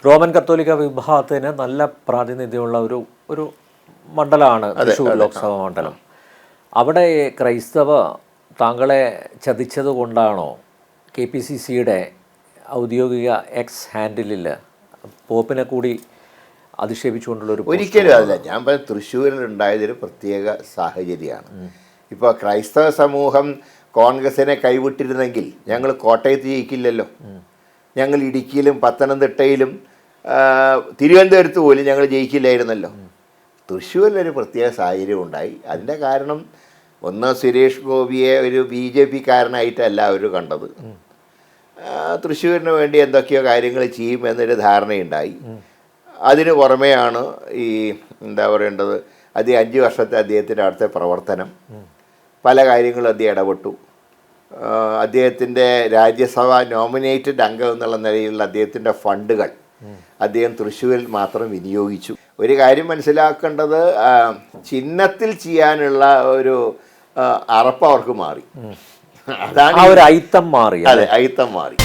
Roman കത്തോലിക്ക വിഭാഗത്തിന് നല്ല പ്രാതിനിധ്യമുള്ള ഒരു മണ്ഡലമാണ് തൃശ്ശൂർ ലോക്സഭാ മണ്ഡലം. അവിടെ ക്രൈസ്തവ താങ്കളെ ചതിച്ചത് കൊണ്ടാണോ KPCCയുടെ ഔദ്യോഗിക എക്സ് ഹാൻഡിലിൽ പോപ്പിനെ കൂടി അധിക്ഷേപിച്ചുകൊണ്ടുള്ളൊരു? ഒരിക്കലും അതല്ല. ഞാൻ പറഞ്ഞ തൃശ്ശൂരിൽ ഉണ്ടായതൊരു പ്രത്യേക സാഹചര്യമാണ്. ഇപ്പോൾ ക്രൈസ്തവ സമൂഹം കോൺഗ്രസിനെ കൈവിട്ടിരുന്നെങ്കിൽ ഞങ്ങൾ കോട്ടയത്ത് ജയിക്കില്ലല്ലോ. ഞങ്ങൾ ഇടുക്കിയിലും പത്തനംതിട്ടയിലും തിരുവനന്തപുരത്ത് പോലും ഞങ്ങൾ ജയിക്കില്ലായിരുന്നല്ലോ. തൃശ്ശൂരിലൊരു പ്രത്യേക സാഹചര്യം ഉണ്ടായി. അതിൻ്റെ കാരണം ഒന്ന്, സുരേഷ് ഗോപിയെ ഒരു BJP-കാരനായിട്ടല്ല അവർ കണ്ടത്. തൃശ്ശൂരിന് വേണ്ടി എന്തൊക്കെയോ കാര്യങ്ങൾ ചെയ്യുമെന്നൊരു ധാരണയുണ്ടായി. അതിന് പുറമെയാണ് ഈ എന്താ പറയേണ്ടത്, 5 വർഷത്തെ അദ്ദേഹത്തിൻ്റെ അടുത്ത പ്രവർത്തനം, പല കാര്യങ്ങളും അദ്ദേഹം ഇടപെട്ടു. അദ്ദേഹത്തിൻ്റെ രാജ്യസഭ നോമിനേറ്റഡ് അംഗം എന്നുള്ള നിലയിലുള്ള അദ്ദേഹത്തിൻ്റെ ഫണ്ടുകൾ അദ്ദേഹം തൃശ്ശൂരിൽ മാത്രം വിനിയോഗിച്ചു. ഒരു കാര്യം മനസ്സിലാക്കേണ്ടത്, ചിഹ്നത്തിൽ ചെയ്യാനുള്ള ഒരു അറപ്പ് അവർക്ക് മാറി. അതാണ് ഒരു ഐത്തം മാറി. അതെ, ഐത്തം മാറി.